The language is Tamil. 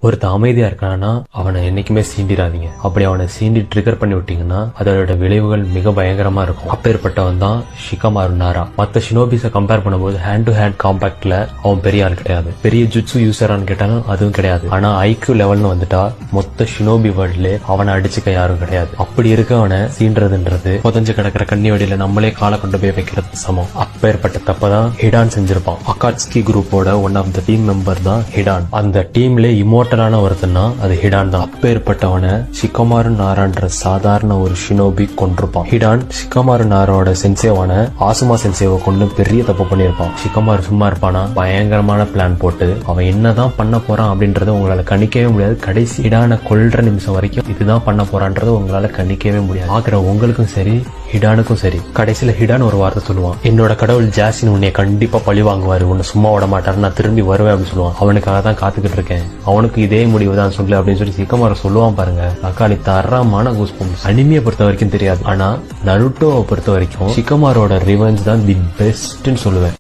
ஒருத்த அமைதியா இருக்கானா அவனை என்னைக்குமே சீண்டிடாதீங்க. அப்படி அவனை சீண்டி ட்ரிகர் பண்ணி விட்டீங்கன்னா அதோட விளைவுகள் மிக பயங்கரமா இருக்கும். அப்பேற்பட்டவன் தான் ஷிகமாரு நாரா. மத்த ஷினோபிஸை கம்பேர் பண்ணும்போது ஹேண்ட் டு ஹேண்ட் காம்பாக்ட்ல அவன் பெரிய ஆள் கிடையாது. பெரிய ஜுட்சு யூசரான்னு கேட்டாலும் அதுவும் கிடையாது. ஆனா ஐக்யூ லெவல்னு வந்துட்டா மொத்த ஷினோபி வேர்ல்ட்ல அவனை அடிச்சுக்க யாரும் கிடையாது. அப்படி இருக்கவனை சீன்றதுன்றது புதஞ்சு கிடக்கிற கண்ணி வடியில நம்மளே காலை கொண்டு போய் வைக்கிறது சமம். அப்பேற்பட்ட தப்பதான் ஹிடான் செஞ்சிருப்பான். அகாட்ஸ்கி குரூப்போட one of the team member தான் ஹிடான். அந்த டீம்ல இமோட்டலான ஒருத்தனா அது ஹிடான் தான். அப்பேற்பட்டவனை ஷிகமாரு நாரான்ற சாதாரண ஒரு ஷினோபி கொண்டிருப்பான். ஹிடான் ஷிகமாரு நாரோட சென்சேவான ஆசுமா சென்சேவை கொண்டு பெரிய தப்பு பண்ணிருப்பான். ஷிகமாரு சும்மா இருப்பானா? பயங்கரமான பிளான் போட்டு அவன் என்னதான் பண்ண போறான் அப்படின்றத உங்களால கணிக்கவே முடியாது. கடைசி ஹிடானை கொல்ற நிமிஷம் வரைக்கும் இதுதான் பண்ண போறான்றத உங்களால கணிக்கவே முடியாது. ஆகிற உங்களுக்கும் சரி ஹிடானுக்கும் சரி. கடைசியில ஹிடான் ஒரு வார்த்தை சொல்லுவான், என்னோட கடவுள் ஜாஸ்டின் உன்னை கண்டிப்பா பழி வாங்குவாரு, உன்னை சும்மா விட மாட்டாரு, நான் திரும்பி வருவேன் அப்படின்னு சொல்லுவான். அவனுக்காக தான் காத்துக்கிட்டு இருக்கேன், அவனுக்கு இதே முடிவு தான் சொல்லு அப்படின்னு சொல்லி ஷிகமாரு சொல்லுவான். பாருங்க அக்காளி தரமான கூஸ்பம்ஸ். அனிமியை பொறுத்த வரைக்கும் தெரியாது, ஆனா நருட்டோவை பொறுத்த வரைக்கும் ஷிகமாரோட ரிவெஞ்ச் தான் தி பெஸ்ட்னு சொல்லுவேன்.